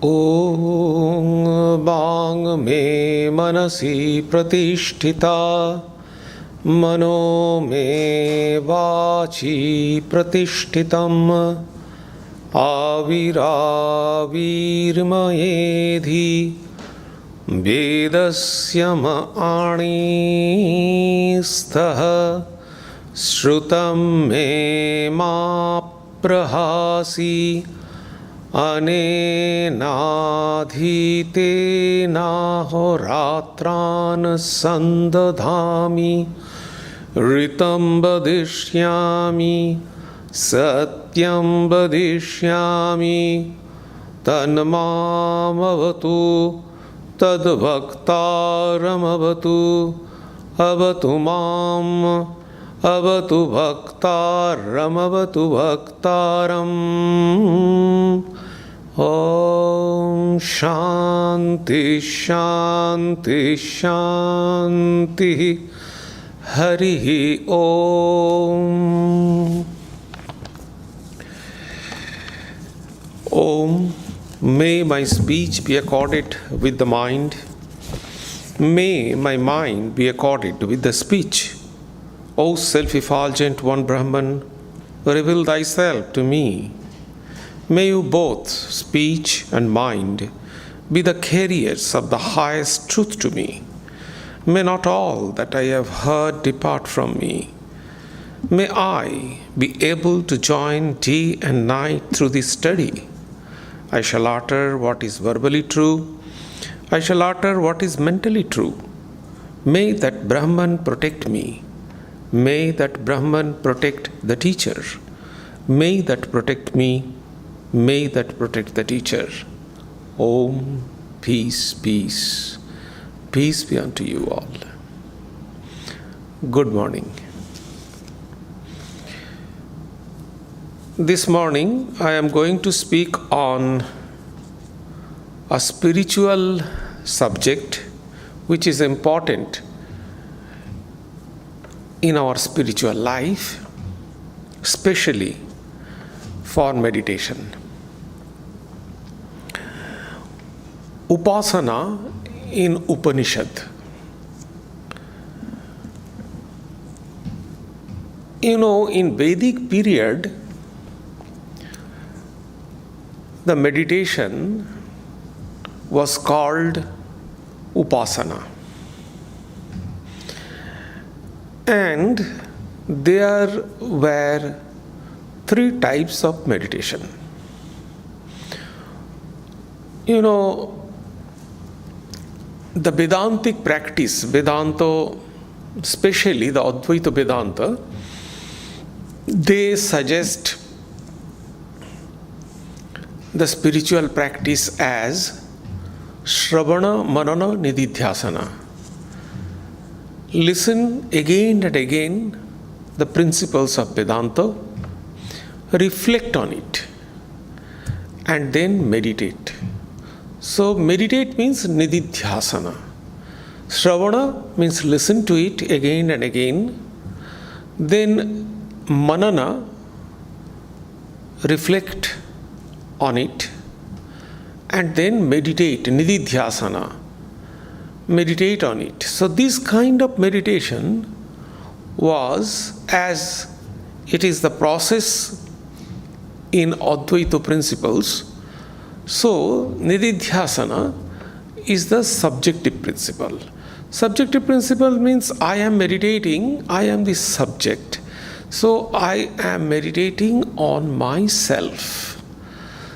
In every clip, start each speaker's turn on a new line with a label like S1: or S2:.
S1: ॐ वाङ् मे मनसि प्रतिष्ठिता मनो मे वाचि प्रतिष्ठितम् आविराविर्मयेधि वेदस्य आणीस्तः श्रुतं मे मा प्रहासि अनेनाधीतेनाहोरात्रान् सन्दधामि ऋतं वदिष्यामि सत्यं वदिष्यामि तन्मामवतु तद्भक्तारमवतु अवतु माम् अवतु भक्तारमवतु भक्तारम्। ॐ शान्ति शान्ति शान्तिः। हरिः ॐ। Om, may my speech be accorded with the mind. May my mind be accorded with the speech. O self-effulgent one Brahman, reveal thyself to me. May you both, speech and mind, be the carriers of the highest truth to me. May not all that I have heard depart from me. May I be able to join day and night through this study. I shall utter what is verbally true. I shall utter what is mentally true. May that Brahman protect me. May that Brahman protect the teacher. May that protect me. May that protect the teacher. Om, peace, peace. Peace be unto you all. Good morning. This morning I am going to speak on a spiritual subject which is important in our spiritual life, especially for meditation. Upasana in Upanishad. In Vedic period, the meditation was called Upasana. And there were three types of meditation. The Vedantic practice, Vedanta, especially the Advaita Vedanta, they suggest the spiritual practice as Shravana Manana Nididhyasana. Listen again and again the principles of Vedanta, reflect on it, and then meditate. So meditate means Nididhyasana. Shravana means listen to it again and again. Then Manana, reflect on it, and then meditate, Nididhyasana, meditate on it. So this kind of meditation was, as it is the process in Advaita principles, so Nididhyasana is the subjective principle. Subjective principle means I am meditating, I am the subject. So I am meditating on myself.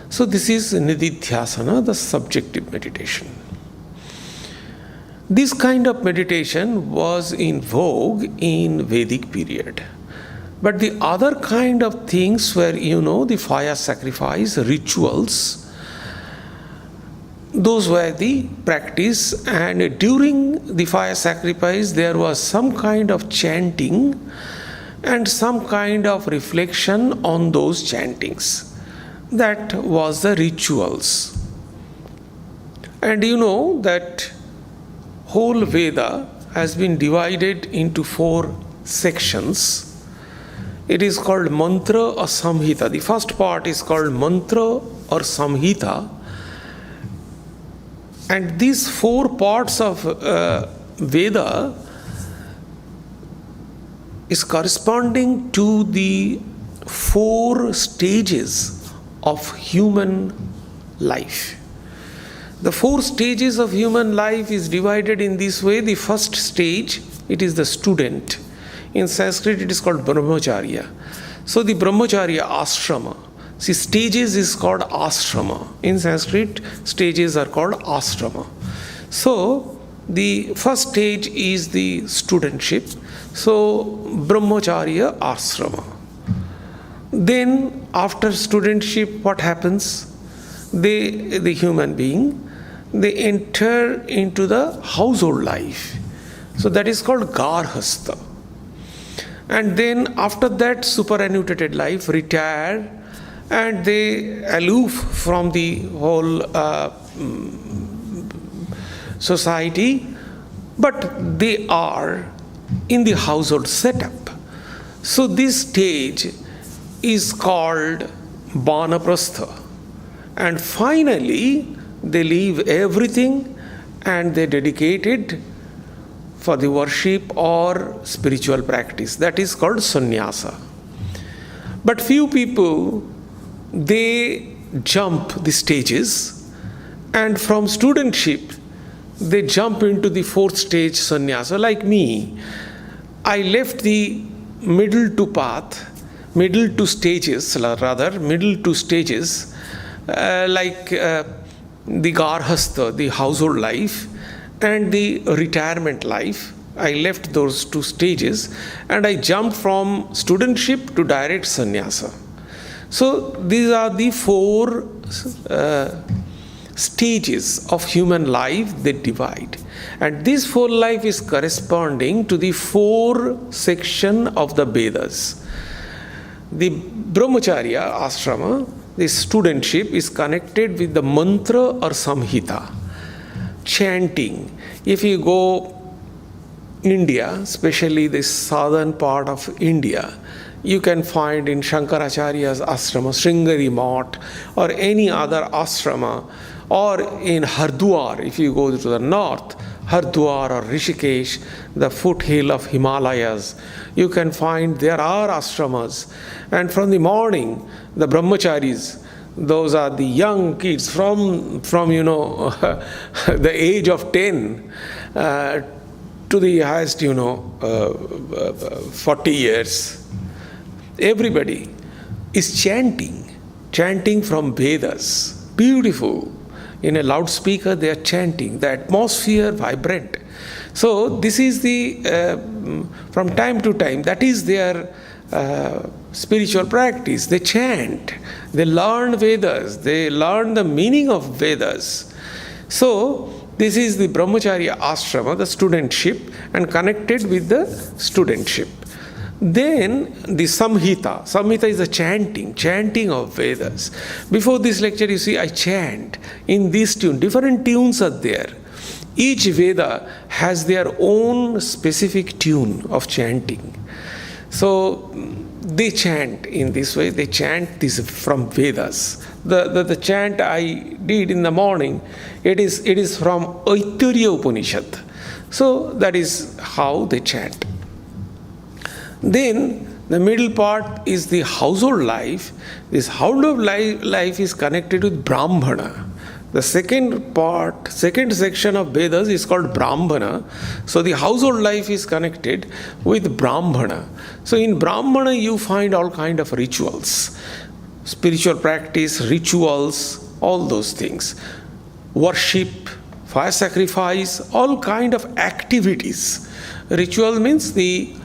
S1: So this is Nididhyasana, the subjective meditation. This kind of meditation was in vogue in Vedic period. But the other kind of things were, the fire sacrifice, rituals, those were the practice, and during the fire sacrifice there was some kind of chanting and some kind of reflection on those chantings. That was the rituals. And that whole Veda has been divided into 4 sections. It is called Mantra or Samhita. The first part is called Mantra or Samhita, And these 4 parts of Veda is corresponding to the 4 stages of human life. The 4 stages of human life is divided in this way. The first stage, it is the student. In Sanskrit, it is called Brahmacharya. So the Brahmacharya ashrama. See, stages is called ashrama. In Sanskrit, stages are called ashrama. So the first stage is the studentship. So Brahmacharya ashrama. Then after studentship, what happens? The human being, they enter into the household life. So that is called garhastha. And then after that, superannuated life, retire, and they aloof from the whole society, but they are in the household setup. So this stage is called Vanaprastha. And finally, they leave everything and they dedicate it for the worship or spiritual practice. That is called sannyasa. But few people, they jump the stages, and from studentship, they jump into the 4th stage sannyasa. Like me, I left the middle 2 stages, like the garhastha, the household life, and the retirement life. I left those 2 stages and I jumped from studentship to direct sannyasa. So these are the 4 stages of human life they divide. And this 4 life is corresponding to the 4 section of the Vedas. The Brahmacharya ashrama, the studentship, is connected with the mantra or samhita, chanting. If you go India, especially the southern part of India, you can find in Shankaracharya's ashrama, Sringeri Math, or any other ashrama, or in Hardwar, if you go to the north, Hardwar or Rishikesh, the foothill of Himalayas, you can find there are ashramas. And from the morning, the brahmacharis, those are the young kids from the age of 10 to the highest, 40 years. Everybody is chanting from Vedas. Beautiful. In a loudspeaker, they are chanting. The atmosphere vibrant. So this is the, from time to time, that is their spiritual practice. They chant. They learn Vedas. They learn the meaning of Vedas. So this is the Brahmacharya ashrama, the studentship, and connected with the studentship. Then the Samhita. Samhita is the chanting of Vedas. Before this lecture, you see, I chant in this tune. Different tunes are there. Each Veda has their own specific tune of chanting. So they chant in this way. They chant this from Vedas. The chant I did in the morning, it is from Aitariya Upanishad. So that is how they chant. Then the middle part is the household life. This household life is connected with Brahmana. The second section of Vedas is called Brahmana. So the household life is connected with Brahmana. So in Brahmana you find all kind of rituals, spiritual practice, rituals, all those things. Worship, fire sacrifice, all kind of activities. Ritual means the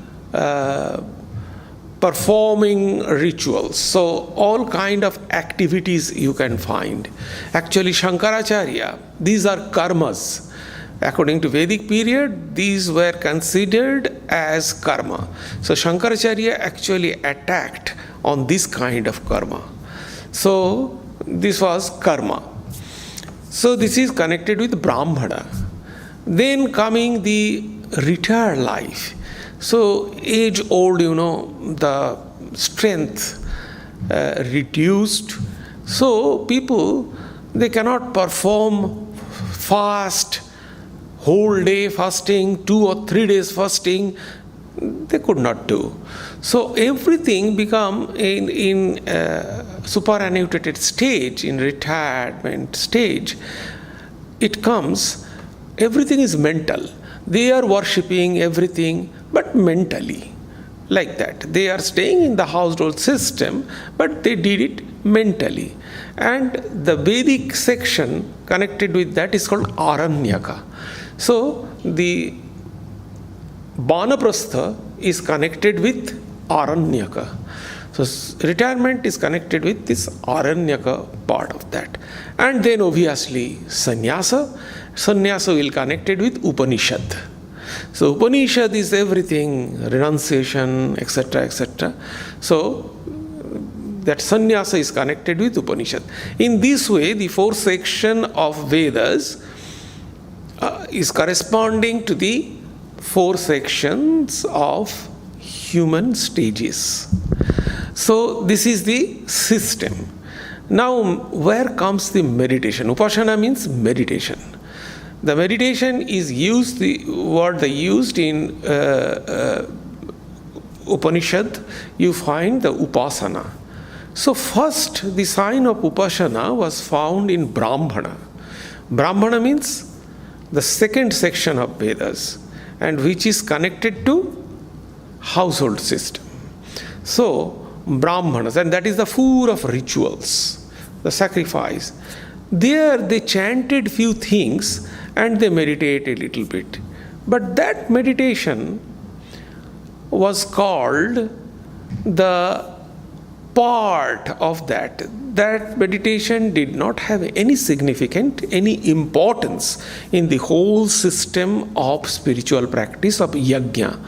S1: performing rituals. So all kind of activities you can find. Actually Shankaracharya, these are karmas. According to Vedic period, these were considered as karma. So Shankaracharya actually attacked on this kind of karma. So this was karma. So this is connected with Brahmana. Then coming the retired life. So age old, the strength reduced. So people, they cannot perform fast, whole day fasting, 2 or 3 days fasting, they could not do. So everything become in superannuated stage, in retirement stage, it comes, everything is mental. They are worshipping everything, but mentally, like that. They are staying in the household system, but they did it mentally. And the Vedic section connected with that is called Aranyaka. So the Vanaprastha is connected with Aranyaka. So retirement is connected with this Aranyaka part of that. And then obviously Sannyasa. Sannyasa will connected with Upanishad. So Upanishad is everything, renunciation, etc., etc. So that sannyasa is connected with Upanishad. In this way, the 4th section of Vedas is corresponding to the 4 sections of human stages. So this is the system. Now, where comes the meditation? Upasana means meditation. The meditation is used, the word they used in Upanishad, you find the Upasana. So first, the sign of Upasana was found in Brahmana. Brahmana means the 2nd section of Vedas, and which is connected to household system. So Brahmanas, and that is the 4 of rituals, the sacrifice. There they chanted few things and they meditated a little bit. But that meditation was called the part of that. That meditation did not have any significance, any importance in the whole system of spiritual practice of yajna.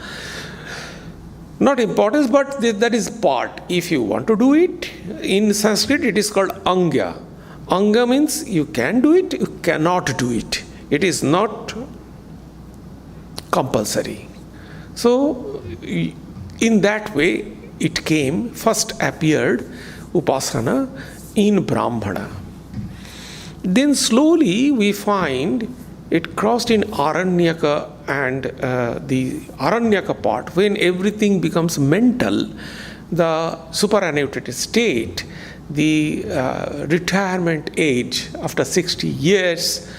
S1: Not importance, but that is part. If you want to do it, in Sanskrit it is called anga. Anga means you can do it, you cannot do it. It is not compulsory. So, in that way, it came, first appeared Upasana in Brahmana. Then slowly we find it crossed in Aranyaka, and the Aranyaka part, when everything becomes mental, the superannuated state, the retirement age after 60 years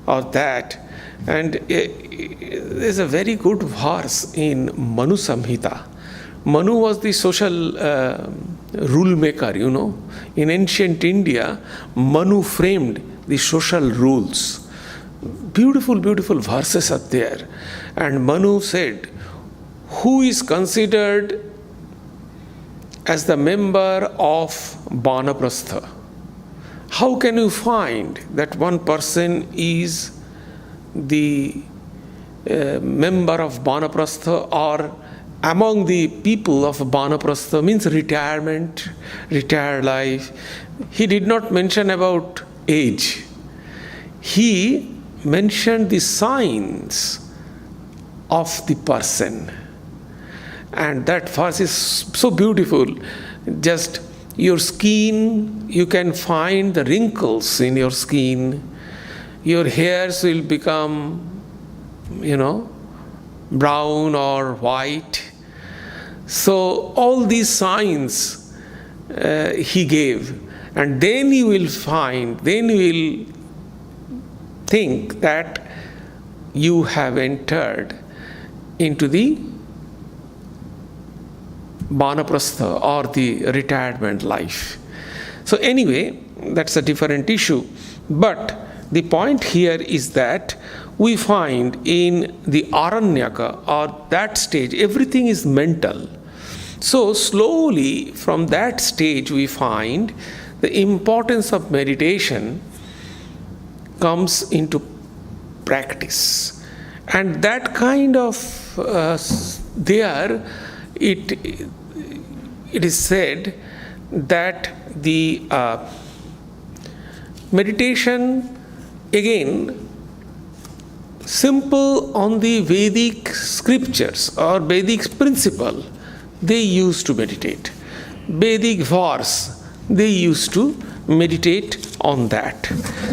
S1: of that. And there's a very good verse in Manu Samhita. Manu was the social rule maker, you know. In ancient India, Manu framed the social rules. Beautiful, beautiful verses are there. And Manu said, who is considered as the member of Vanaprastha? How can you find that one person is the member of Vanaprastha, or among the people of Vanaprastha, means retirement, retired life? He did not mention about age. He mentioned the signs of the person. And that verse is so beautiful. Just your skin, you can find the wrinkles in your skin. Your hairs will become, brown or white. So all these signs he gave. And then you will find, then you will think that you have entered into the Vanaprastha or the retirement life. So anyway, that's a different issue. But the point here is that we find in the Aranyaka, or that stage, everything is mental. So slowly from that stage we find the importance of meditation comes into practice. And that kind of it is said that the meditation, again, simple on the Vedic scriptures or Vedic principle, they used to meditate. Vedic verse, they used to meditate on that.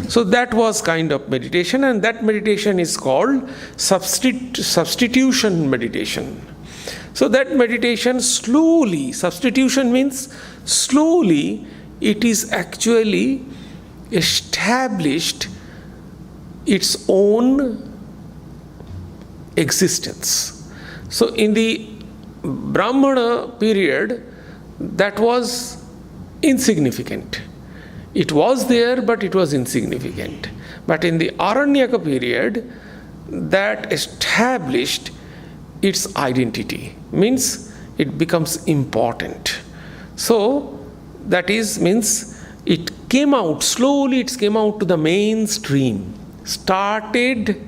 S1: So that was kind of meditation, and that meditation is called substitution meditation. So that meditation slowly, substitution means slowly, it is actually established its own existence. So in the Brahmana period, that was insignificant. It was there, but it was insignificant. But in the Aranyaka period, that established its identity, means it becomes important. So that is, means it came out slowly, it came out to the mainstream, started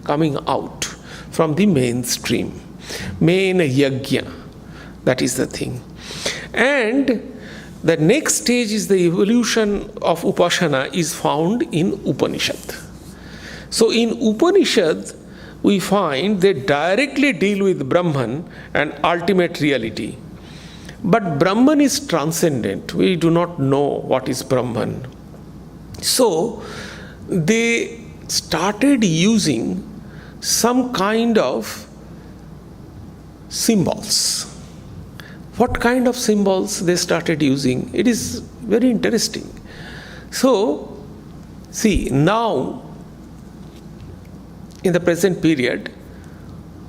S1: coming out from the mainstream, main yajna, that is the thing. And the next stage is the evolution of Upasana is found in Upanishad. So in Upanishad, we find they directly deal with Brahman and ultimate reality. But Brahman is transcendent. We do not know what is Brahman. So they started using some kind of symbols. What kind of symbols they started using? It is very interesting. So, see, now in the present period,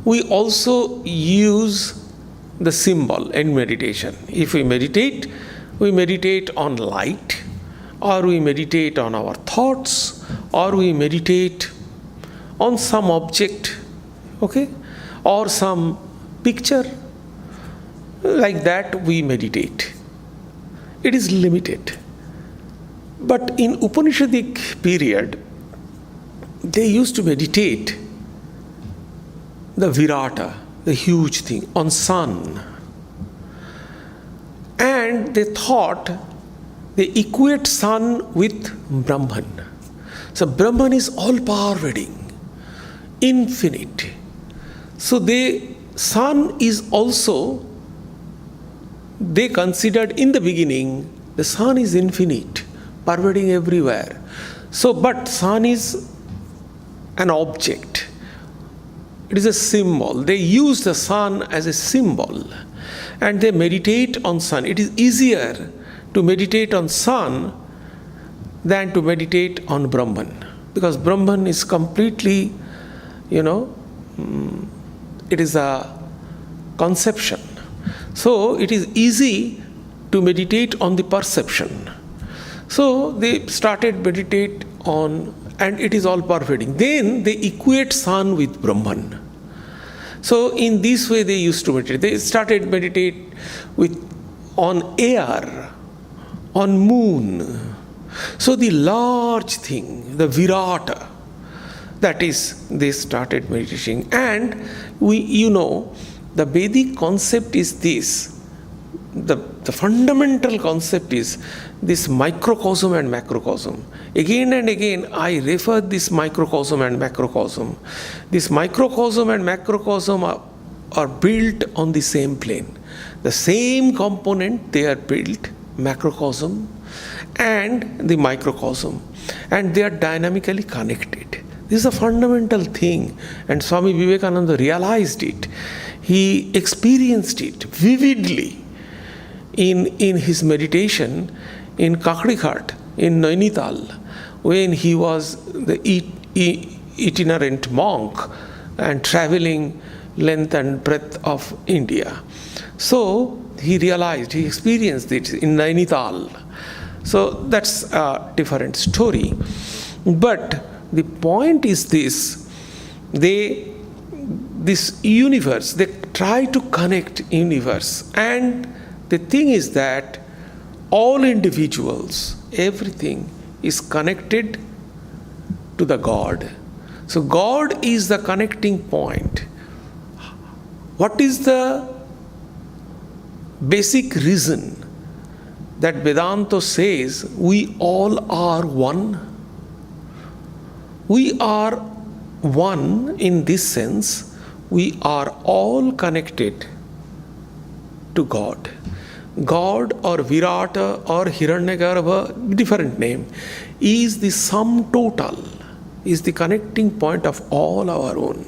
S1: we also use the symbol in meditation. If we meditate on light, or we meditate on our thoughts, or we meditate on some object, okay, or some picture. Like that we meditate. It is limited. But in Upanishadic period, they used to meditate the Virata, the huge thing, on sun. And they thought, they equate sun with Brahman. So Brahman is all pervading, infinite. So sun is also, they considered in the beginning, the sun is infinite, pervading everywhere. So, but sun is an object. It is a symbol. They use the sun as a symbol, and they meditate on sun. It is easier to meditate on sun than to meditate on Brahman, because Brahman is completely, it is a conception. So it is easy to meditate on the perception. So they started meditate on, and it is all pervading. Then they equate sun with Brahman. So in this way they used to meditate. They started meditate on air, on moon. So the large thing, the Virata, that is, they started meditating. And the Vedic concept is this. The fundamental concept is this microcosm and macrocosm. Again and again, I refer this microcosm and macrocosm. This microcosm and macrocosm are built on the same plane. The same component, they are built, macrocosm and the microcosm. And they are dynamically connected. This is a fundamental thing. And Swami Vivekananda realized it. He experienced it vividly in his meditation in Kakri-Ghat, in Nainital, when he was the itinerant monk and traveling length and breadth of India. So he realized, he experienced it in Nainital. So that's a different story. But the point is this, this universe, they try to connect universe, and the thing is that all individuals, everything is connected to the God. So God is the connecting point. What is the basic reason that Vedanta says we all are one? We are one in this sense, we are all connected to God. God or Virata or Hiranyagarbha, different name. is the sum total, is the connecting point of all our own.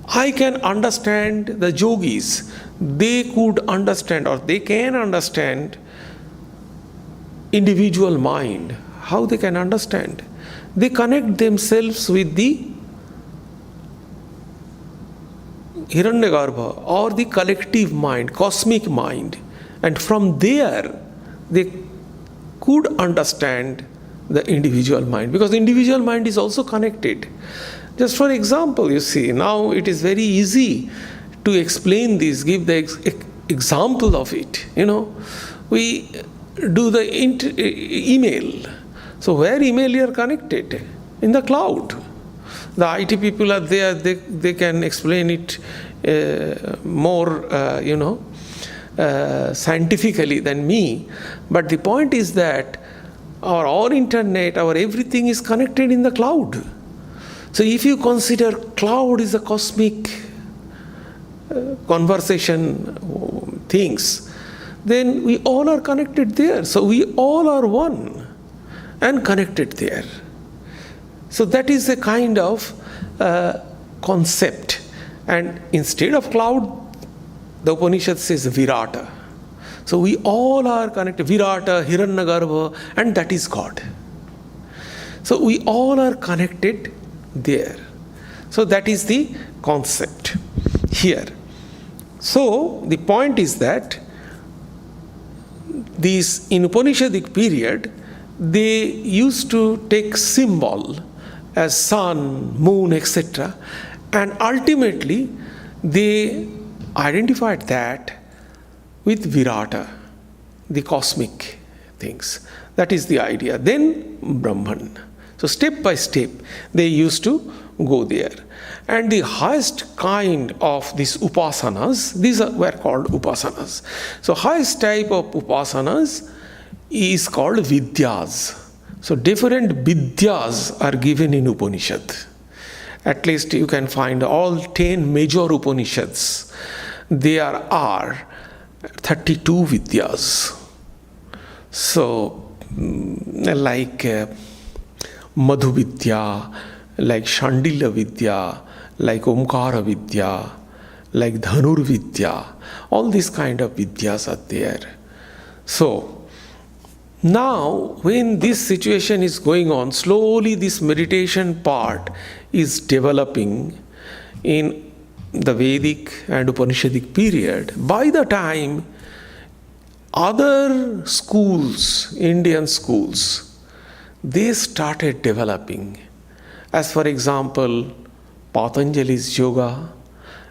S1: I can understand the yogis, they could understand or they can understand individual mind. How they can understand? They connect themselves with the Hiranyagarbha or the collective mind, cosmic mind, and from there they could understand the individual mind, because the individual mind is also connected. Just for example, you see, now it is very easy to explain this, give the example of it. We do the email. So where email you are connected? In the cloud. The IT people are there, they can explain it more, scientifically than me. But the point is that our internet, our everything is connected in the cloud. So if you consider cloud is a cosmic conversation things, then we all are connected there. So we all are one and connected there. So that is a kind of concept. And instead of cloud, the Upanishad says Virata. So we all are connected. Virata, Hiranyagarbha, and that is God. So we all are connected there. So that is the concept here. So the point is that these in Upanishadic period, they used to take symbol as sun, moon, etc. And ultimately they identified that with Virata, the cosmic things. That is the idea. Then Brahman. So step by step they used to go there. And the highest kind of these upasanas, these were called upasanas. So highest type of upasanas is called vidyas. So different vidyas are given in Upanishad. At least you can find all 10 major Upanishads. There are 32 vidyas. So like Madhu Vidya, like Shandilya Vidya, like Omkara Vidya, like Dhanur Vidya, all these kind of vidyas are there. So now when this situation is going on, slowly this meditation part is developing in the Vedic and Upanishadic period. By the time other schools, Indian schools, they started developing. As for example, Patanjali's yoga,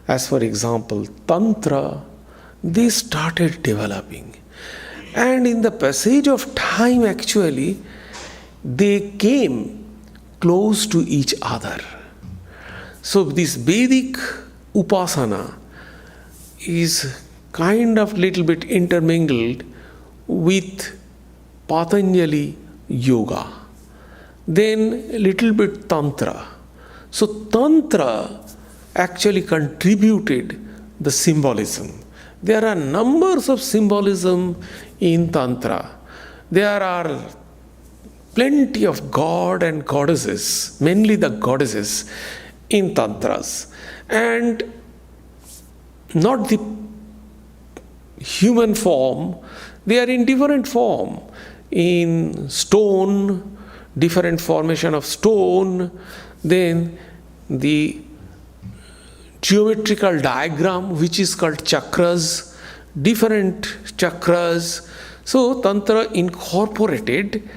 S1: as for example, Tantra, they started developing. And in the passage of time, actually, they came close to each other. So this Vedic Upasana is kind of little bit intermingled with Patanjali yoga. Then little bit Tantra. So Tantra actually contributed the symbolism. There are numbers of symbolism in Tantra. There are plenty of god and goddesses, mainly the goddesses in Tantras. And not the human form, they are in different form. In stone, different formation of stone, then the geometrical diagram which is called chakras, different chakras. So Tantra incorporated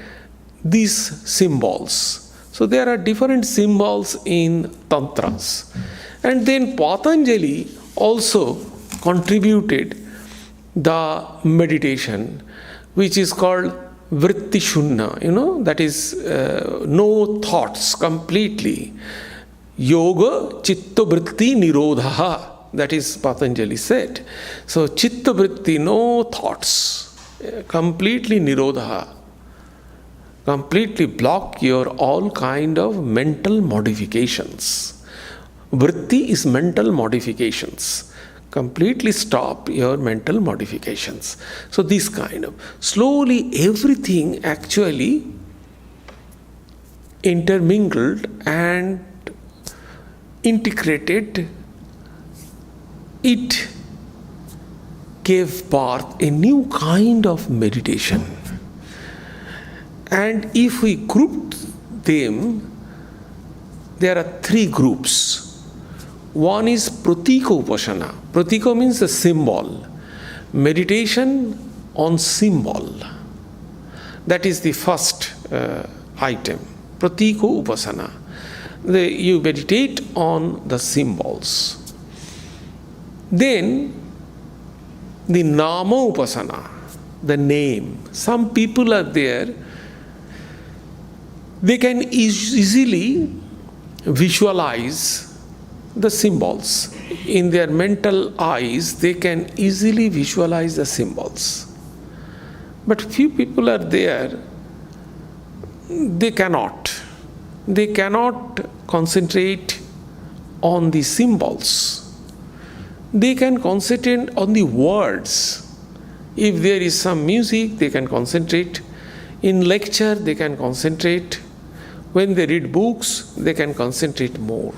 S1: these symbols. So there are different symbols in Tantras. And then Patanjali also contributed the meditation which is called Vritti Shunya, that is no thoughts completely. Yoga Chitta Vritti Nirodha, that is Patanjali said. So Chitta Vritti, no thoughts, completely Nirodha, completely block your all kind of mental modifications. Vritti is mental modifications. Completely stop your mental modifications. So this kind of, slowly everything actually intermingled and integrated, it gave birth a new kind of meditation. And if we group them, there are three groups. One is Pratika Upasana. Pratika means the symbol. Meditation on symbol. That is the first item. Pratika Upasana. You meditate on the symbols. Then the Nama Upasana, the name. Some people are there, they can easily visualize the symbols. In their mental eyes, they can easily visualize the symbols. But few people are there, they cannot. They cannot concentrate on the symbols. They can concentrate on the words. If there is some music, they can concentrate. In lecture, they can concentrate. When they read books, they can concentrate more.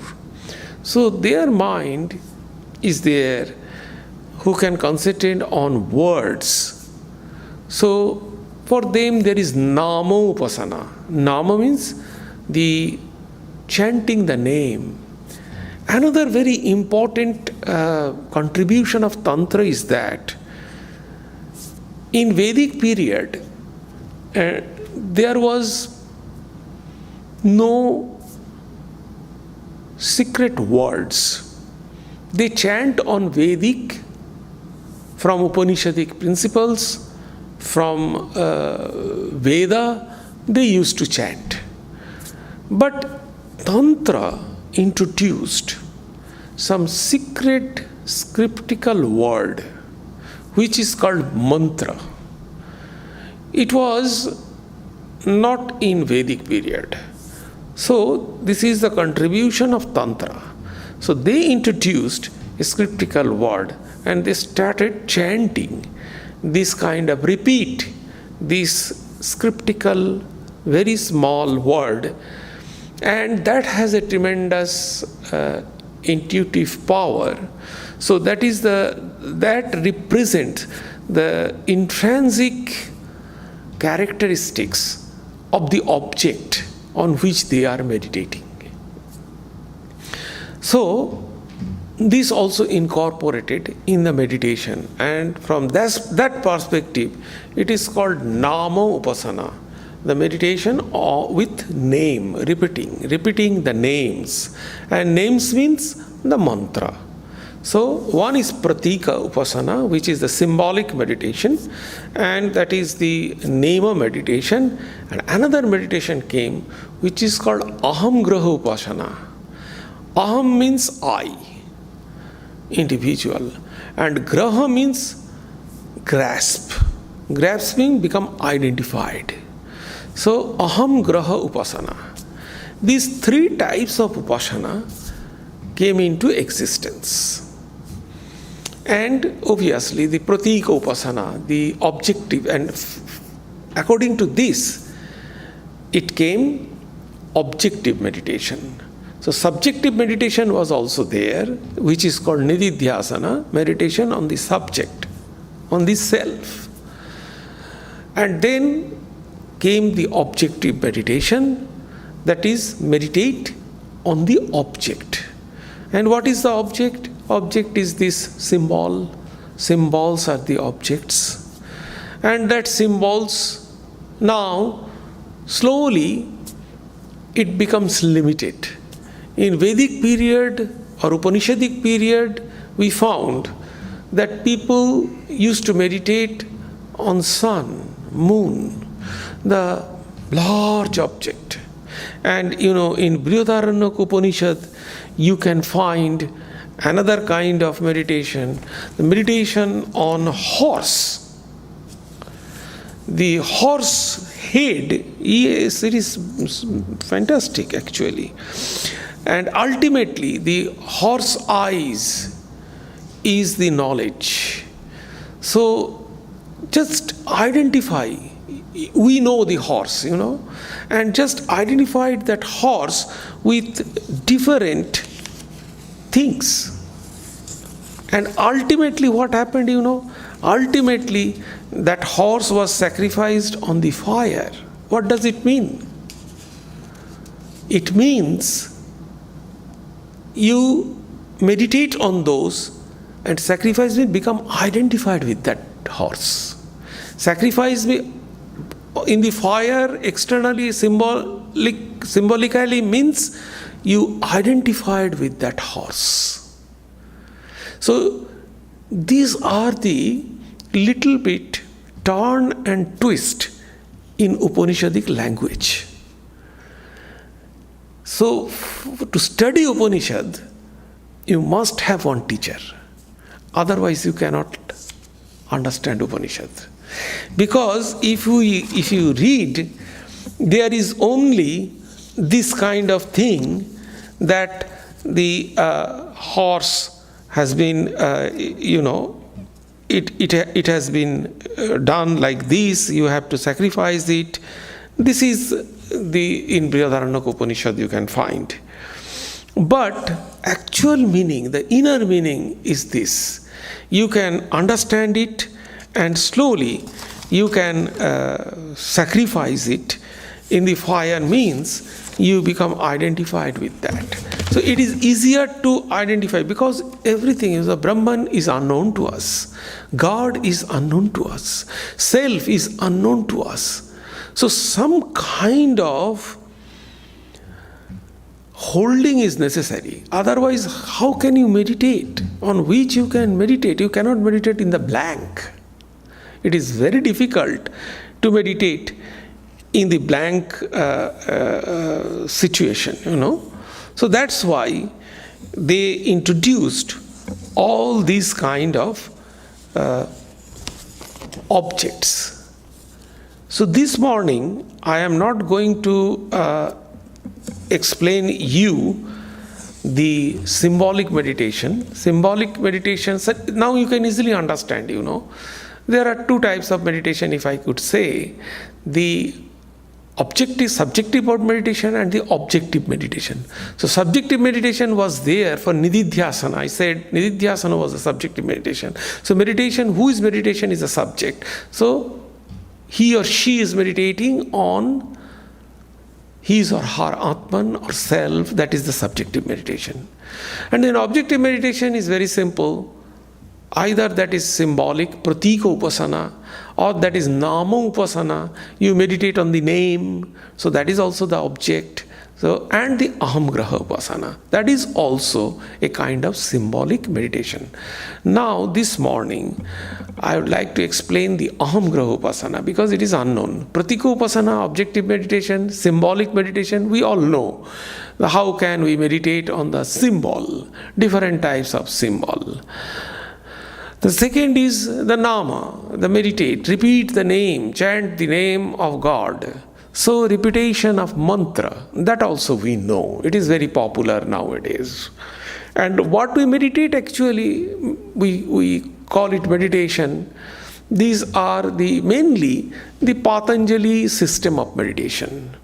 S1: So their mind is there who can concentrate on words. So for them there is Nama Upasana. Nama means the chanting the name. Another very important contribution of Tantra is that in Vedic period there was no secret words. They chant on Vedic, from Upanishadic principles, from Veda, they used to chant. But Tantra introduced some secret scriptical word which is called mantra. It was not in Vedic period. So this is the contribution of Tantra. So they introduced a scriptical word and they started chanting this kind of repeat, this scriptical, very small word, and that has a tremendous intuitive power. So that represents the intrinsic characteristics of the object on which they are meditating. So this also incorporated in the meditation, and from that perspective it is called Nama Upasana, the meditation with name, repeating the names, and names means the mantra. So one is Pratika Upasana, which is the symbolic meditation, and that is the Nema meditation. And another meditation came which is called Aham Graha Upasana. Aham means I, individual, and Graha means grasp. Grasping, become identified. So Aham Graha Upasana. These three types of Upasana came into existence. And obviously the Pratika Upasana, the objective, and according to this, it came objective meditation. So subjective meditation was also there, which is called Nididhyasana, meditation on the subject, on the self. And then came the objective meditation, that is meditate on the object. And what is the object? Object is this symbol. Symbols are the objects. And that symbols, now slowly it becomes limited. In Vedic period or Upanishadic period, we found that people used to meditate on sun, moon, the large object. And in Brihadaranyaka Upanishad, you can find another kind of meditation, the meditation on horse. The horse head, yes, it is fantastic actually. And ultimately, the horse eyes is the knowledge. So just identify we know the horse, and just identified that horse with different things. And ultimately what happened, ultimately that horse was sacrificed on the fire. What does it mean? It means you meditate on those, and sacrifice will become identified with that horse. Sacrifice in the fire externally symbolically means you identified with that horse. So these are the little bit turn and twist in Upanishadic language. So to study Upanishad, you must have one teacher. Otherwise you cannot understand Upanishad. Because if you read, there is only this kind of thing, that the horse has been, it has been done like this, you have to sacrifice it. This is in Brihadaranyaka Upanishad you can find. But actual meaning, the inner meaning is this. You can understand it, and slowly you can sacrifice it in the fire, means you become identified with that. So it is easier to identify, because everything is, the Brahman is unknown to us, God is unknown to us, self is unknown to us. So some kind of holding is necessary. Otherwise, how can you meditate? On which you can meditate? You cannot meditate in the blank. It is very difficult to meditate in the blank situation, So that's why they introduced all these kind of objects. So this morning, I am not going to explain you the symbolic meditation. Symbolic meditation, now you can easily understand, There are two types of meditation, if I could say. The subjective meditation and the objective meditation. So subjective meditation was there for Nididhyasana. I said Nididhyasana was a subjective meditation. So whose meditation is a subject. So he or she is meditating on his or her Atman or self, that is the subjective meditation. And then objective meditation is very simple. Either that is symbolic, pratika upasana, or that is nama upasana. You meditate on the name, so that is also the object. So, and the ahamgraha upasana, that is also a kind of symbolic meditation. Now, this morning, I would like to explain the ahamgraha upasana, because it is unknown. Pratika upasana, objective meditation, symbolic meditation, we all know. How can we meditate on the symbol, different types of symbol. The second is the nama, the meditate, repeat the name, chant the name of God. So repetition of mantra, that also we know. It is very popular nowadays. And what we meditate, actually, we call it meditation. These are mainly the Patanjali system of meditation.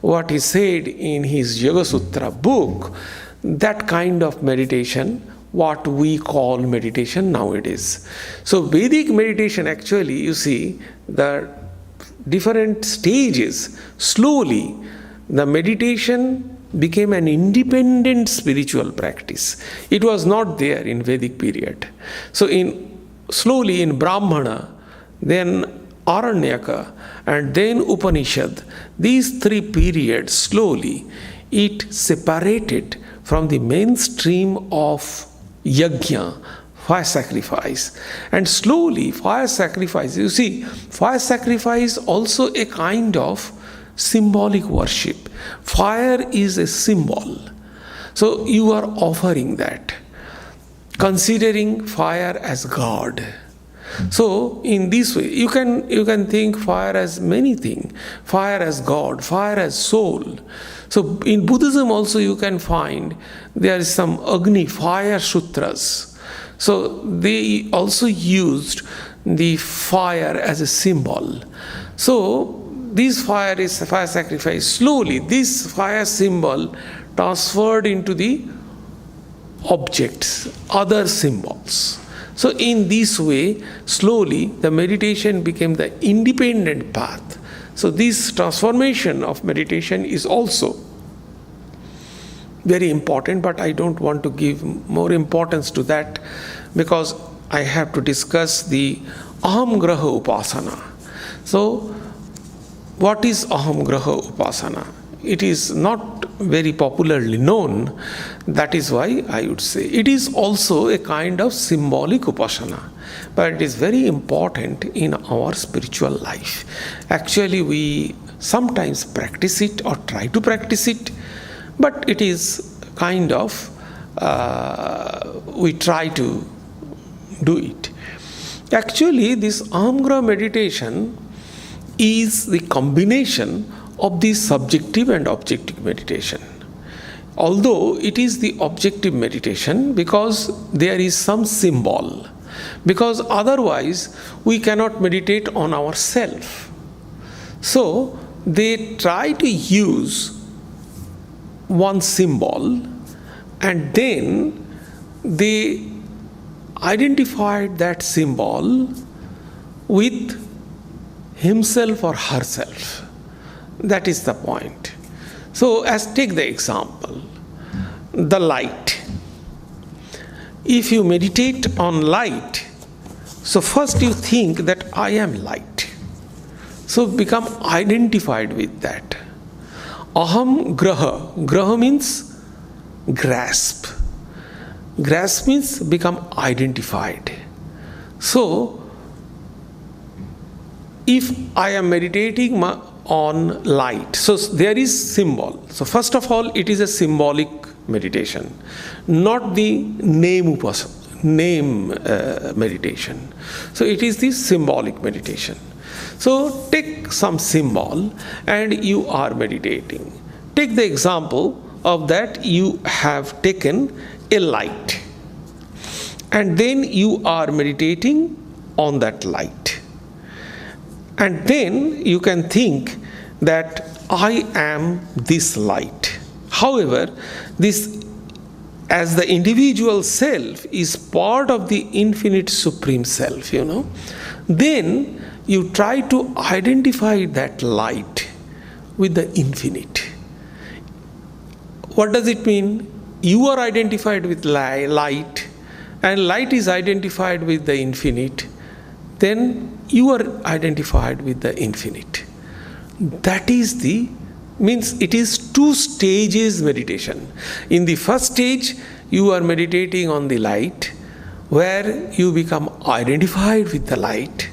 S1: What he said in his Yoga Sutra book, that kind of meditation, what we call meditation nowadays. So Vedic meditation, actually, you see, the different stages, slowly the meditation became an independent spiritual practice. It was not there in Vedic period. So slowly in Brahmana, then Aranyaka, and then Upanishad, these three periods, slowly it separated from the mainstream of yajna, fire sacrifice. And slowly fire sacrifice, you see, fire sacrifice also a kind of symbolic worship. Fire is a symbol. So you are offering that, considering fire as God. So in this way, you can think fire as many things. Fire as God, fire as soul. So in Buddhism also you can find there is some Agni, fire sutras. So they also used the fire as a symbol. So this fire is fire sacrifice. Slowly, this fire symbol transferred into the objects, other symbols. So in this way, slowly the meditation became the independent path. So this transformation of meditation is also very important, but I don't want to give more importance to that because I have to discuss the Aham Graha Upasana. So what is Aham Graha Upasana? It is not very popularly known. That is why I would say it is also a kind of symbolic upasana, but it is very important in our spiritual life. Actually, we sometimes practice it or try to practice it, but it is kind of we try to do it. Actually, this Aham Graha meditation is the combination of the subjective and objective meditation. Although it is the objective meditation because there is some symbol, because otherwise we cannot meditate on ourselves. So they try to use one symbol and then they identified that symbol with himself or herself. That is the point. So as take the example, the light. If you meditate on light, so first you think that I am light. So become identified with that. Aham Graha. Graha means grasp. Grasp means become identified. So if I am meditating on light, so there is symbol. So first of all, it is a symbolic meditation, not the name meditation. So it is the symbolic meditation. So take some symbol and you are meditating. Take the example of that you have taken a light and then you are meditating on that light. And then you can think that I am this light. However, this as the individual self is part of the infinite supreme self, then you try to identify that light with the infinite. What does it mean? You are identified with light and light is identified with the infinite. Then you are identified with the infinite. That is means it is 2 stages meditation. In the first stage, you are meditating on the light, where you become identified with the light.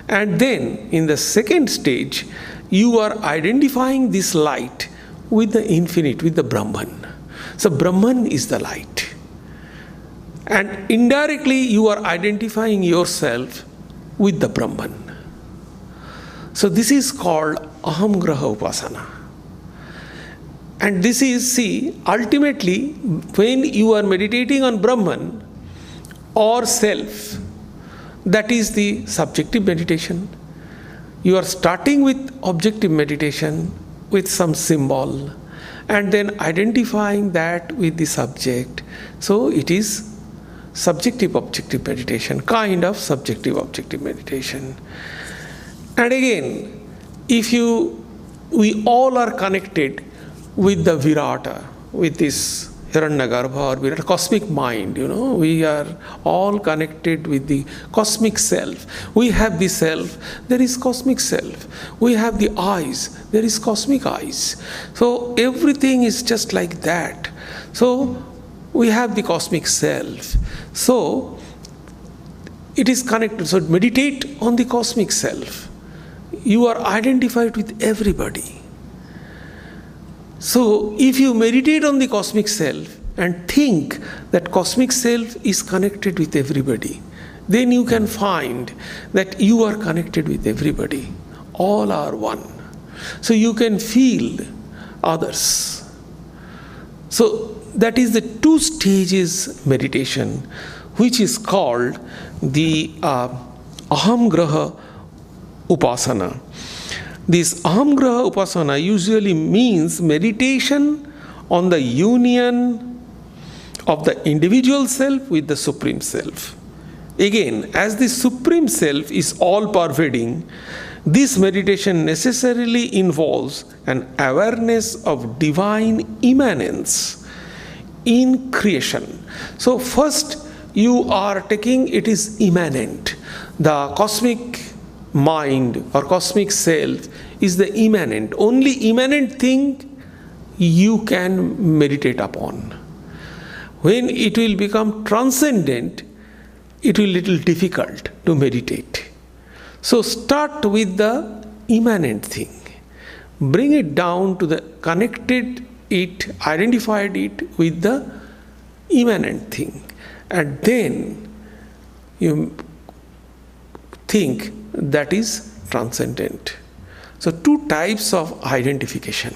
S1: And then in the second stage, you are identifying this light with the infinite, with the Brahman. So Brahman is the light. And indirectly, you are identifying yourself with the Brahman. So this is called Aham Graha Upasana. And this is, ultimately, when you are meditating on Brahman or self, that is the subjective meditation. You are starting with objective meditation with some symbol and then identifying that with the subject. So it is subjective objective meditation, kind of subjective objective meditation. And again, we all are connected with the Virata, with this Hiranyagarbha or Virata, cosmic mind, we are all connected with the cosmic self. We have the self, there is cosmic self. We have the eyes, there is cosmic eyes. So everything is just like that. So we have the cosmic self. So it is connected. So meditate on the cosmic self. You are identified with everybody. So if you meditate on the cosmic self and think that cosmic self is connected with everybody, then you can find that you are connected with everybody. All are one. So you can feel others. So that is the 2 stages meditation, which is called the Aham Graha Upasana. This Ahamgraha Upasana usually means meditation on the union of the individual self with the Supreme Self. Again, as the Supreme Self is all-pervading, this meditation necessarily involves an awareness of divine immanence in creation. So first you are taking it is immanent. The cosmic mind or cosmic self is the immanent. Only immanent thing you can meditate upon. When it will become transcendent, it will be little difficult to meditate. So start with the immanent thing. Bring it down to the connected it, identified it with the immanent thing. And then you think that is transcendent. So two types of identification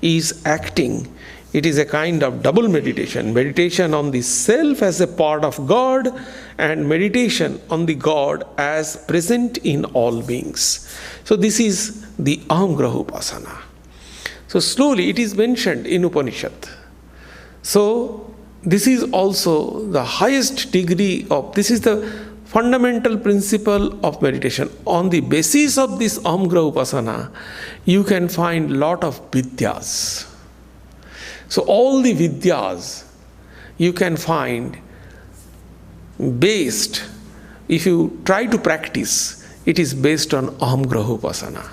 S1: is acting. It is a kind of double meditation. Meditation on the self as a part of God and meditation on the God as present in all beings. So this is the Ahamgraha Upasana. So slowly it is mentioned in Upanishad. So this is also the highest degree of, this is the fundamental principle of meditation. On the basis of this Ahamgraha Upasana, you can find lot of vidyas. So all the vidyas you can find based, if you try to practice, it is based on Ahamgraha Upasana.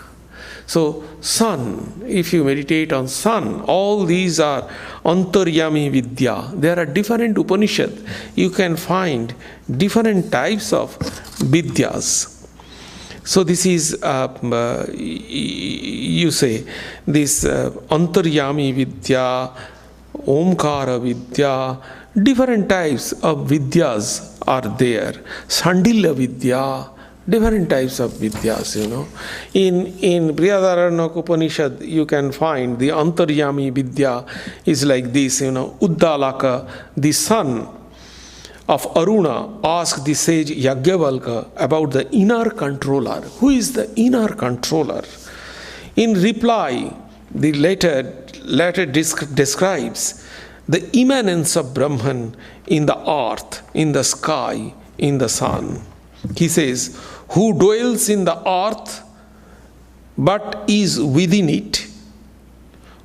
S1: So sun, if you meditate on sun, all these are Antaryami Vidya. There are different Upanishads. You can find different types of vidyas. So this is, you say, this Antaryami Vidya, Omkara Vidya, different types of Vidyas are there. Sandilya Vidya, different types of Vidyas, you know. In Brihadaranyaka Upanishad, you can find the Antaryami Vidya is like this, you know. Uddalaka, the son of Aruna, asked the sage Yajnavalkya about the inner controller. Who is the inner controller? In reply, the latter describes the immanence of Brahman in the earth, in the sky, in the sun. He says, who dwells in the earth but is within it,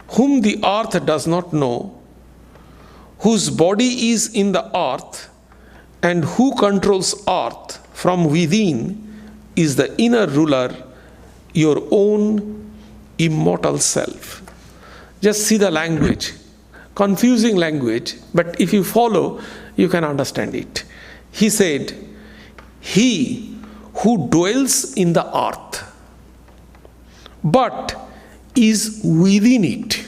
S1: whom the earth does not know, whose body is in the earth, and who controls earth from within is the inner ruler, your own immortal self. Just see the language, confusing language, but if you follow, you can understand it. He said, he who dwells in the earth, but is within it,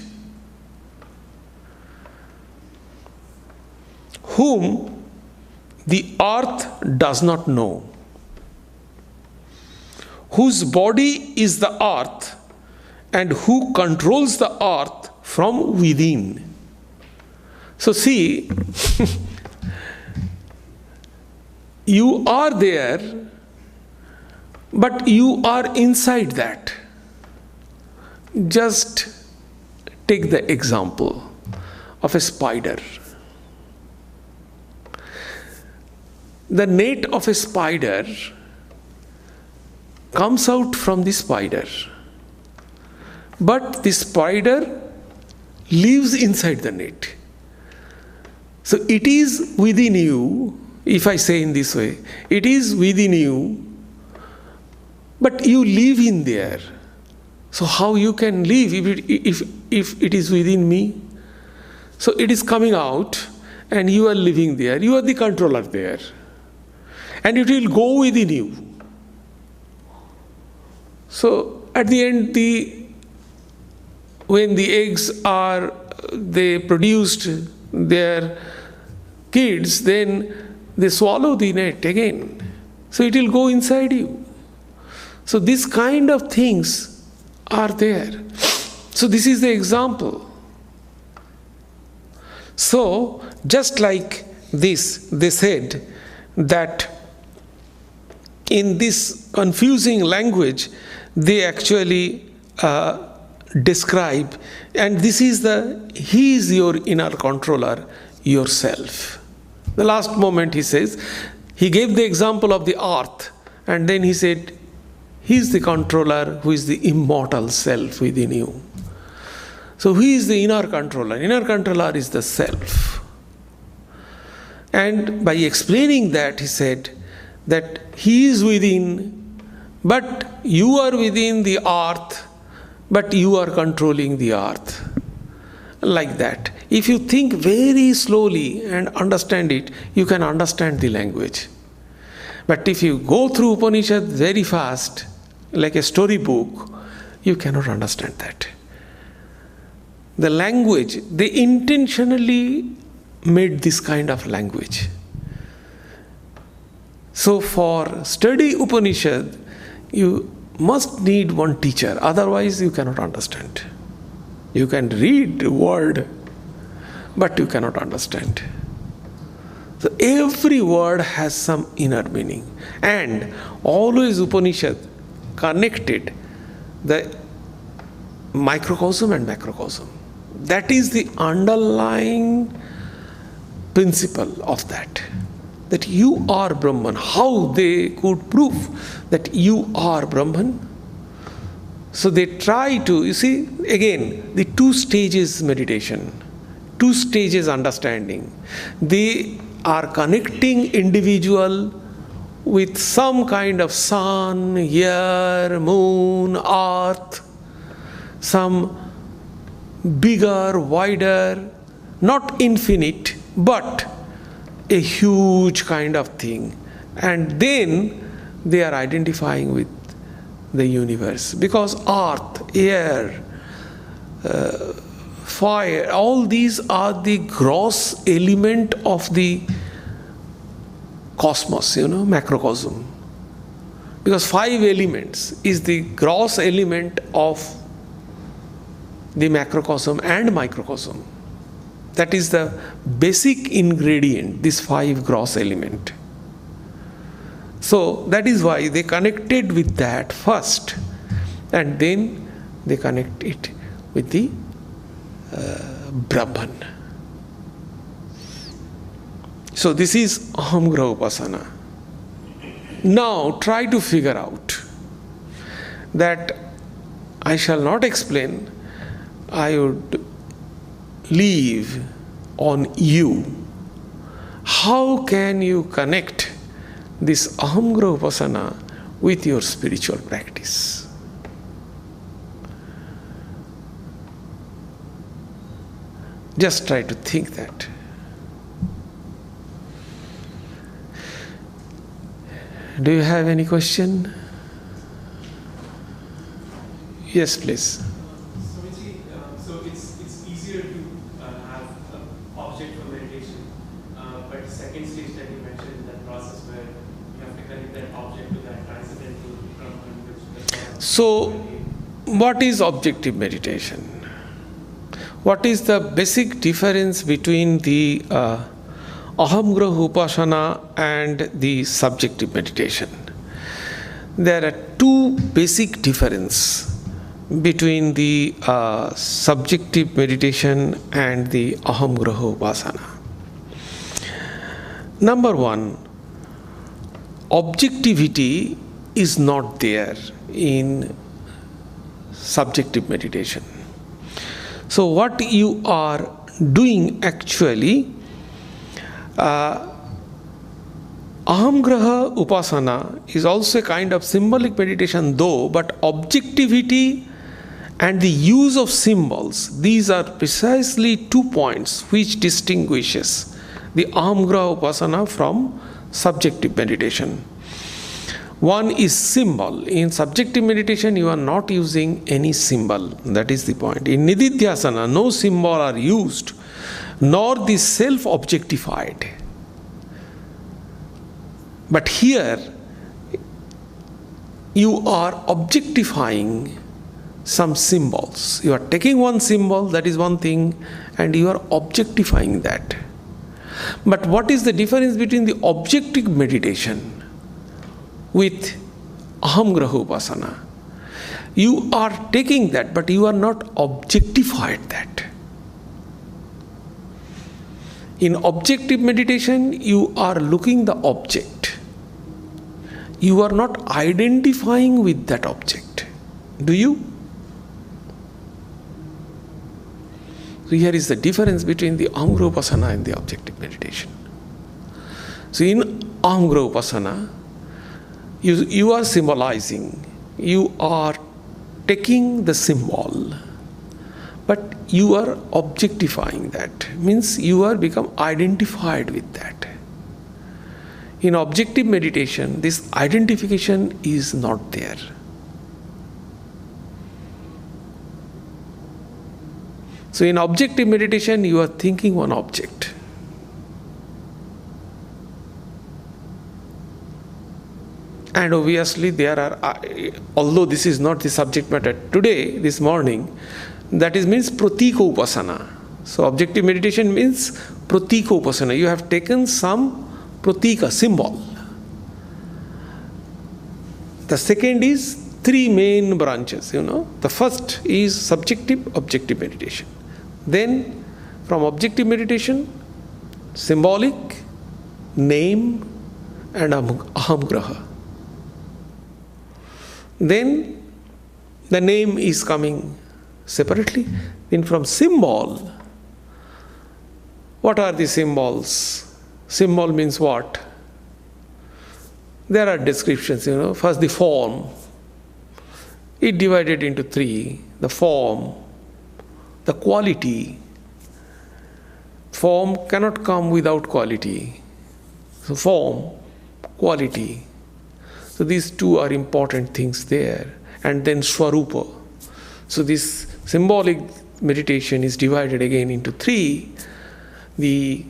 S1: whom the earth does not know, whose body is the earth, and who controls the earth from within. So see, you are there, but you are inside that. Just take the example of a spider. The net of a spider comes out from the spider, but the spider lives inside the net. So it is within you, if I say in this way, it is within you, but you live in there. So how you can live if it is within me? So it is coming out and you are living there. You are the controller there. And it will go within you. So at the end, when the eggs are, they produced their kids, then they swallow the net again. So it will go inside you. So this kind of things are there. So this is the example. So just like this, they said that in this confusing language, they actually describe, and he is your inner controller, yourself. The last moment he says, he gave the example of the earth, and then he said, he is the controller who is the immortal self within you. So who is the inner controller? Inner controller is the self. And by explaining that, he said that he is within, but you are within the earth, but you are controlling the earth. Like that. If you think very slowly and understand it, you can understand the language. But if you go through Upanishad very fast, like a storybook, you cannot understand that. The language, they intentionally made this kind of language. So for study Upanishad, you must need one teacher, otherwise you cannot understand. You can read the word, but you cannot understand. So every word has some inner meaning. And always Upanishad connected the microcosm and macrocosm. That is the underlying principle of that. That you are Brahman. How they could prove that you are Brahman? So they try to, you see, again, the 2 stages meditation, 2 stages understanding. They are connecting individual with some kind of sun, air, moon, earth, some bigger, wider, not infinite, but a huge kind of thing. And then they are identifying with the universe, because earth, air, fire, all these are the gross element of the cosmos, macrocosm. Because 5 elements is the gross element of the macrocosm and microcosm. That is the basic ingredient, this 5 gross element. So that is why they connected with that first, and then they connect it with the Brahman. So this is Ahamgraha Upasana. Now try to figure out that I shall not explain, I would leave on you. How can you connect this Ahamgraha Upasana with your spiritual practice? Just try to think that. Do you have any question? Yes, please.
S2: So it's easier to have an object for meditation, but the second stage that you mentioned in that process where you have to connect that object to that transcendental Brahman,
S1: So, what is objective meditation? What is the basic difference between the Ahamgraha Upasana and the subjective meditation? There are 2 basic differences between the subjective meditation and the Ahamgraha Upasana. Number 1, objectivity is not there in subjective meditation. So what you are doing actually, Ahamgraha Upasana is also a kind of symbolic meditation though, but objectivity and the use of symbols, these are precisely 2 points which distinguishes the Ahamgraha Upasana from subjective meditation. One is symbol. In subjective meditation, you are not using any symbol. That is the point. In Nididhyasana, no symbol are used, nor the self objectified. But here, you are objectifying some symbols. You are taking one symbol, that is one thing, and you are objectifying that. But what is the difference between the objective meditation with Ahamgraha Upasana? You are taking that, but you are not objectified that. In objective meditation, you are looking the object. You are not identifying with that object. Do you? So here is the difference between the Ahamkara Upasana and the objective meditation. So in Ahamkara Upasana, you are symbolizing, you are taking the symbol, but you are objectifying that. Means you are become identified with that. In objective meditation, this identification is not there. So in objective meditation, you are thinking one object. And obviously there are, although this is not the subject matter today, this morning, that means pratika upasana. So objective meditation means pratika upasana. You have taken some pratika, symbol. The second is three main branches, The first is subjective, objective meditation. Then from objective meditation, symbolic, name and ahamgraha. Then the name is coming separately. Then from symbol, what are the symbols? Symbol means what? There are descriptions, First the form. It divided into three. The form, the quality. Form cannot come without quality. So form, quality. So these two are important things there. And then Swarupa. So this symbolic meditation is divided again into three. The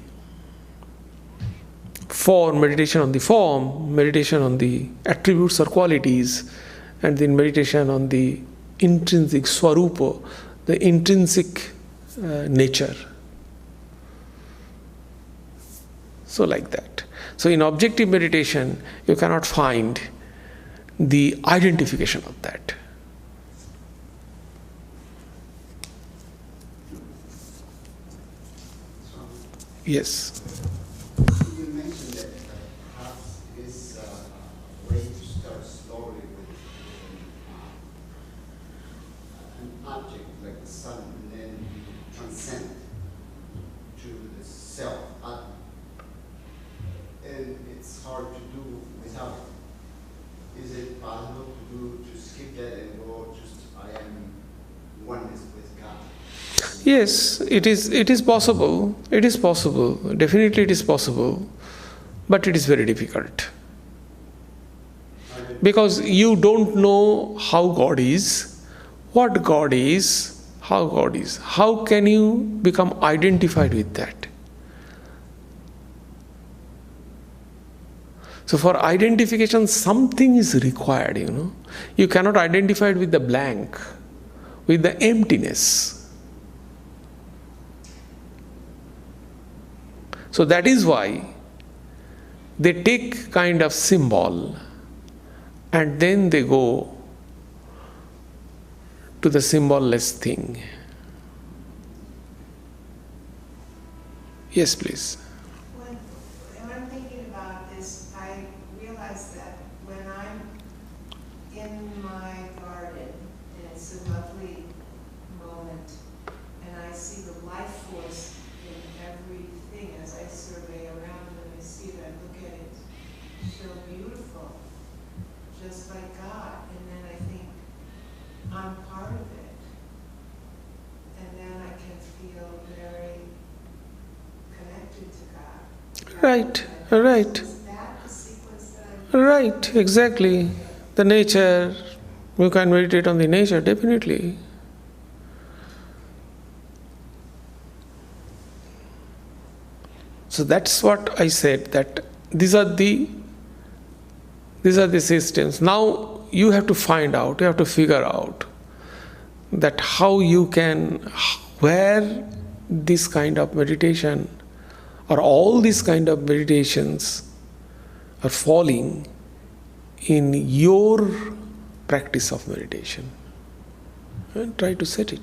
S1: form, meditation on the form, meditation on the attributes or qualities, and then meditation on the intrinsic Swarupa, the intrinsic nature. So like that. So in objective meditation, you cannot find the identification of that. Yes.
S3: You mentioned that perhaps is a way to start slowly with an object like the sun, and then transcend to the self. And it's hard to do without it. Is it possible to skip that and go just I am oneness with God?
S1: Yes, it is possible. It is possible. Definitely it is possible. But it is very difficult. Because you don't know how God is, what God is, how God is. How can you become identified with that? So for identification, something is required, You cannot identify it with the blank, with the emptiness. So that is why they take kind of symbol and then they go to the symbol-less thing. Yes, please.
S4: When I'm thinking about this, I realize that when I'm in my garden, and it's a lovely moment, and I see the life force in everything as I survey around and I see it, I look at it, so beautiful, just like God, and then I think, I'm part of it. And then I can feel very connected to God.
S1: Right.
S4: Is that the sequence that I'm...
S1: Right, exactly. The nature, you can meditate on the nature, definitely. So that's what I said, that these are the systems. Now you have to find out, you have to figure out that how you can, where this kind of meditation or all these kind of meditations are falling in your practice of meditation. and try to set it.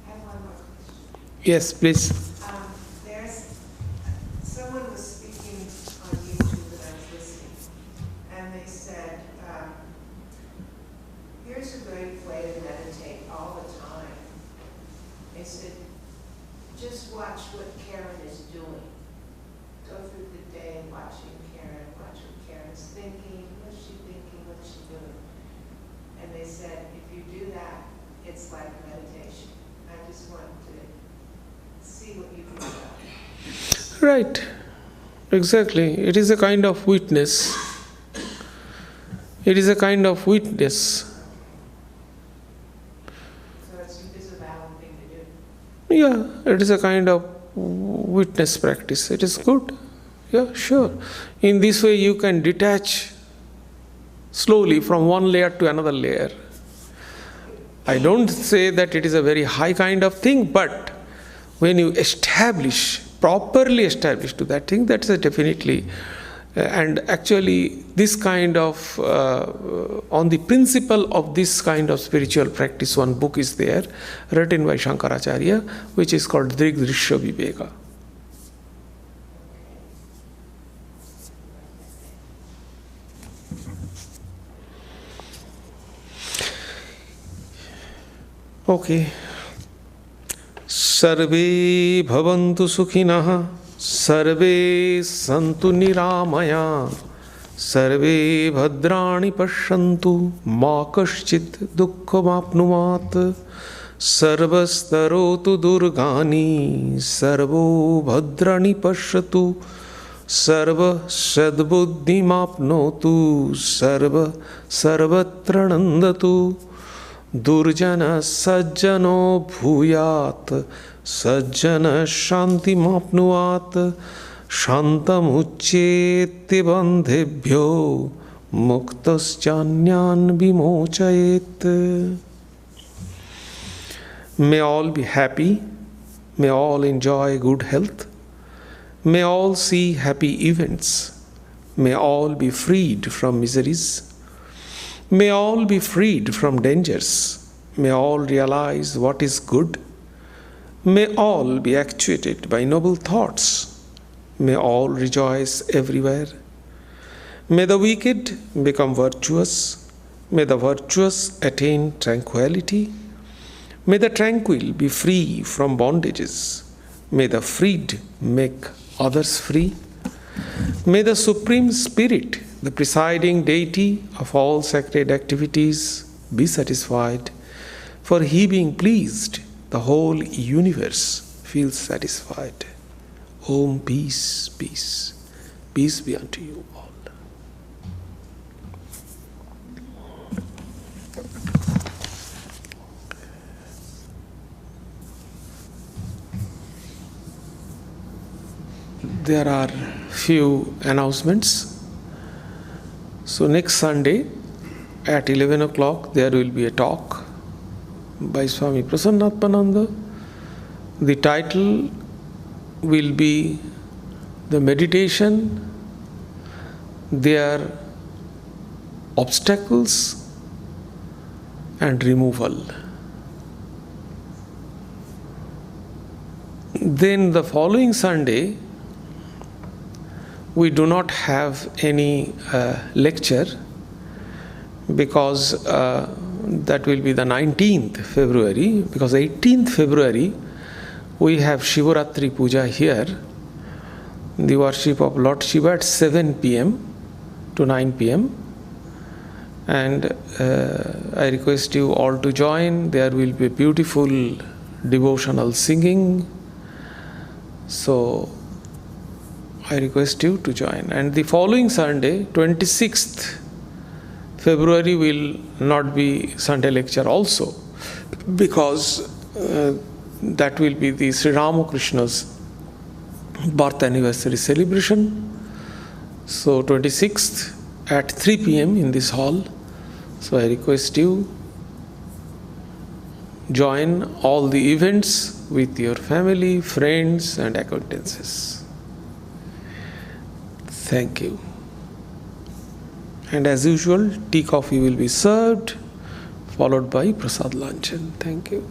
S4: I have one more question.
S1: Yes, please.
S4: There's, someone was speaking on YouTube that I was listening, and they said, here's a great way to meditate all the time. They said, just watch what Karen is doing. Go through the day watching Karen, watch what Karen's thinking, what's she thinking, what's she doing. And they said, if you do that, it's like meditation. I just want to see what you think about it.
S1: Right. Exactly. It is a kind of witness. It is a kind of witness.
S4: So it's a valid thing to do.
S1: Yeah, it is a kind of witness practice. It is good. Yeah, sure. In this way you can detach slowly from one layer to another layer. I don't say that it is a very high kind of thing, but when you properly establish to that thing, that's a definitely, and actually this kind of, on the principle of this kind of spiritual practice, one book is there, written by Shankaracharya, which is called Drigdrishya Viveka. Okay. Sarve bhavantu sukhinah, sarve santu niramaya, sarve bhadrani pashyantu, ma kaschit dukkhamapnumat, sarvastarotu durgani, sarvo bhadrani pashyatu, sarva sadbuddhimapnotu, sarvatra nandatu. Durjana sajjano bhuyat, sajjana shanti mapnuat, shantam ucheti bandhebhyo, muktas chanyan vimochayet. May all be happy, may all enjoy good health, may all see happy events, may all be freed from miseries, may all be freed from dangers. May all realize what is good. May all be actuated by noble thoughts. May all rejoice everywhere. May the wicked become virtuous. May the virtuous attain tranquility. May the tranquil be free from bondages. May the freed make others free. May the Supreme Spirit, the presiding deity of all sacred activities, be satisfied. For he being pleased, the whole universe feels satisfied. Om, peace, peace. Peace be unto you all. There are few announcements. So next Sunday at 11 o'clock there will be a talk by Swami Prasannatmananda. The title will be The Meditation, Their Obstacles and Removal. Then the following Sunday we do not have any lecture because that will be the 19th February, because 18th February we have Shivaratri Puja here, the worship of Lord Shiva at 7 p.m. to 9 p.m. And I request you all to join. There will be beautiful devotional singing. So I request you to join. And the following Sunday, 26th February, will not be Sunday lecture also, because that will be the Sri Ramakrishna's birth anniversary celebration. So 26th at 3 p.m. in this hall. So I request you join all the events with your family, friends, and acquaintances. Thank you. And as usual, tea coffee will be served, followed by prasad lanchan. Thank you.